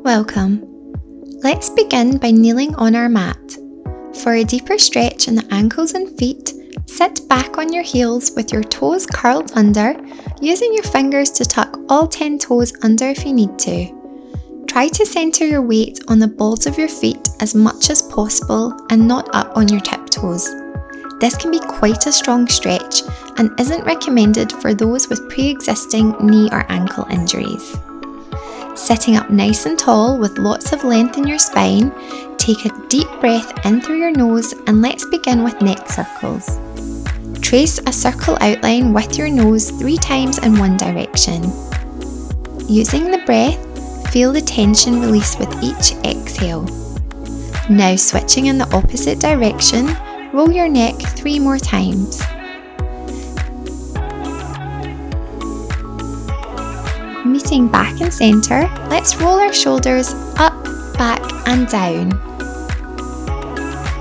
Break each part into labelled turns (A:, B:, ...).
A: Welcome. Let's begin by kneeling on our mat. For a deeper stretch in the ankles and feet, sit back on your heels with your toes curled under, using your fingers to tuck all 10 toes under if you need to. Try to centre your weight on the balls of your feet as much as possible and not up on your tiptoes. This can be quite a strong stretch and isn't recommended for those with pre-existing knee or ankle injuries. Sitting up nice and tall with lots of length in your spine, take a deep breath in through your nose and let's begin with neck circles. Trace a circle outline with your nose 3 times in one direction. Using the breath, feel the tension release with each exhale. Now switching in the opposite direction, roll your neck 3 more times. Meeting back and centre, let's roll our shoulders up, back and down.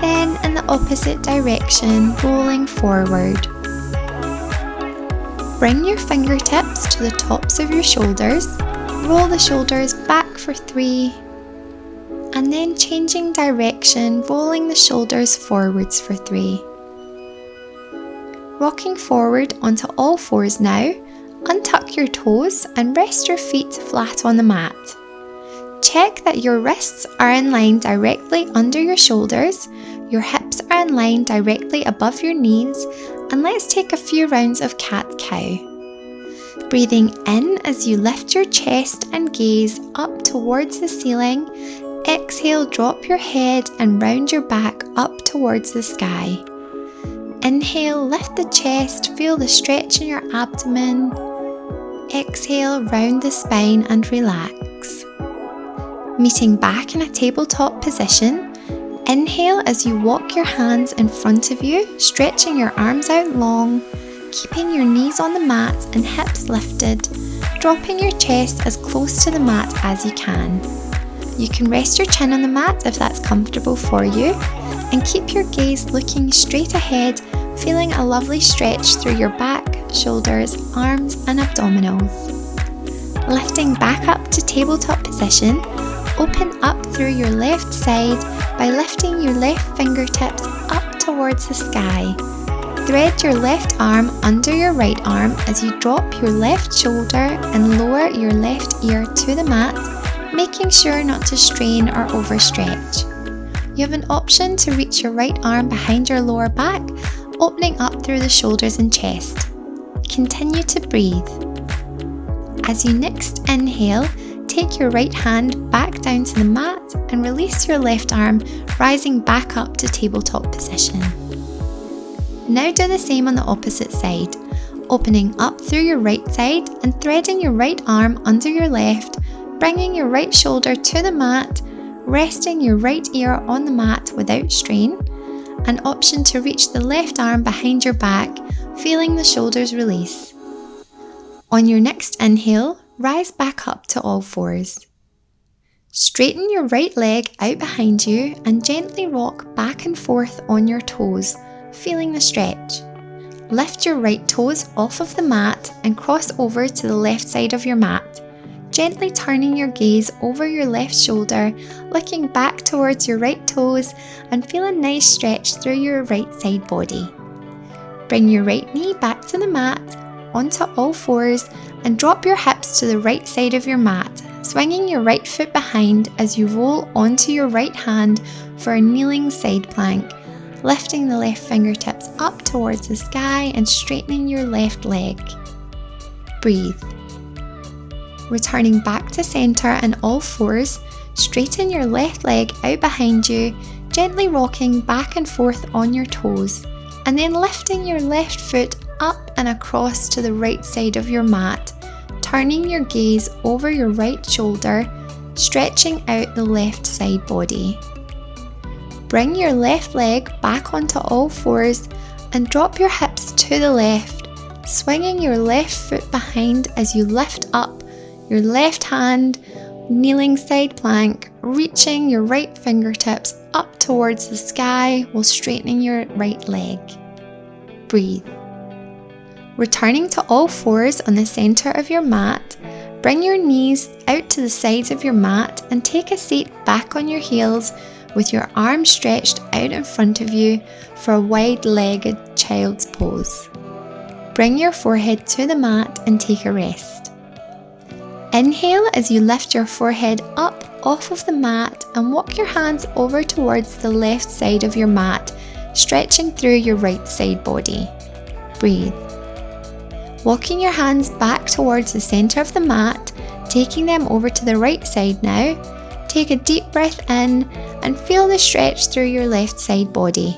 A: Then in the opposite direction, rolling forward. Bring your fingertips to the tops of your shoulders, roll the shoulders back for 3, and then changing direction, rolling the shoulders forwards for 3. Rocking forward onto all fours now, untuck your toes and rest your feet flat on the mat. Check that your wrists are in line directly under your shoulders, your hips are in line directly above your knees, and let's take a few rounds of cat-cow. Breathing in as you lift your chest and gaze up towards the ceiling, exhale, drop your head and round your back up towards the sky. Inhale, lift the chest, feel the stretch in your abdomen. Exhale, round the spine and relax. Meeting back in a tabletop position, inhale as you walk your hands in front of you, stretching your arms out long, keeping your knees on the mat and hips lifted, dropping your chest as close to the mat as you can. You can rest your chin on the mat if that's comfortable for you, and keep your gaze looking straight ahead, feeling a lovely stretch through your back, shoulders, arms and abdominals. Lifting back up to tabletop position, open up through your left side by lifting your left fingertips up towards the sky. Thread your left arm under your right arm as you drop your left shoulder and lower your left ear to the mat, making sure not to strain or overstretch. You have an option to reach your right arm behind your lower back, opening up through the shoulders and chest. Continue to breathe. As you next inhale, take your right hand back down to the mat and release your left arm, rising back up to tabletop position. Now do the same on the opposite side, opening up through your right side and threading your right arm under your left, bringing your right shoulder to the mat, resting your right ear on the mat without strain. An option to reach the left arm behind your back, feeling the shoulders release. On your next inhale, rise back up to all fours. Straighten your right leg out behind you and gently rock back and forth on your toes, feeling the stretch. Lift your right toes off of the mat and cross over to the left side of your mat, gently turning your gaze over your left shoulder, looking back towards your right toes and feel a nice stretch through your right side body. Bring your right knee back to the mat, onto all fours and drop your hips to the right side of your mat, swinging your right foot behind as you roll onto your right hand for a kneeling side plank, lifting the left fingertips up towards the sky and straightening your left leg. Breathe. Returning back to centre and all fours, straighten your left leg out behind you, gently rocking back and forth on your toes, and then lifting your left foot up and across to the right side of your mat, turning your gaze over your right shoulder, stretching out the left side body. Bring your left leg back onto all fours and drop your hips to the left, swinging your left foot behind as you lift up your left hand, kneeling side plank, reaching your right fingertips up towards the sky while straightening your right leg. Breathe. Returning to all fours on the centre of your mat, Bring your knees out to the sides of your mat and take a seat back on your heels with your arms stretched out in front of you for a wide-legged child's pose. Bring your forehead to the mat and take a rest. Inhale as you lift your forehead up off of the mat and walk your hands over towards the left side of your mat, stretching through your right side body. Breathe. Walking your hands back towards the center of the mat, taking them over to the right side now. Take a deep breath in and feel the stretch through your left side body.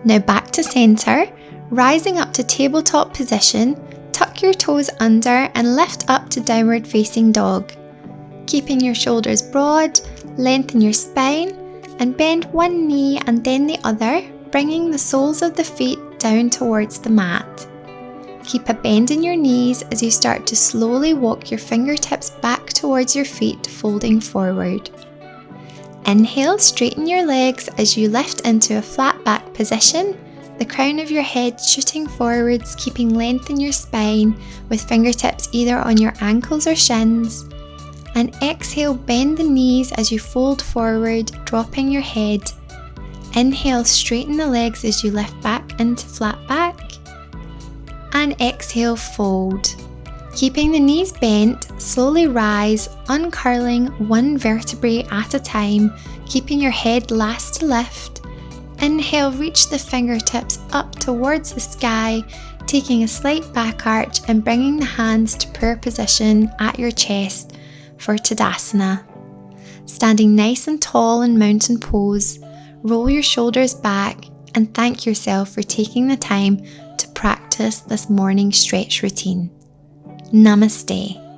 A: Now back to center, rising up to tabletop position, tuck your toes under and lift up to downward facing dog. Keeping your shoulders broad, lengthen your spine and bend one knee and then the other, bringing the soles of the feet down towards the mat. Keep a bend in your knees as you start to slowly walk your fingertips back towards your feet, folding forward. Inhale, straighten your legs as you lift into a flat back position, the crown of your head shooting forwards, keeping length in your spine with fingertips either on your ankles or shins. And exhale, bend the knees as you fold forward, dropping your head. Inhale, straighten the legs as you lift back into flat back. And exhale, fold. Keeping the knees bent, slowly rise, uncurling one vertebrae at a time, keeping your head last to lift. Inhale, reach the fingertips up towards the sky, taking a slight back arch and bringing the hands to prayer position at your chest for Tadasana. Standing nice and tall in mountain pose, roll your shoulders back and thank yourself for taking the time to practice this morning stretch routine. Namaste.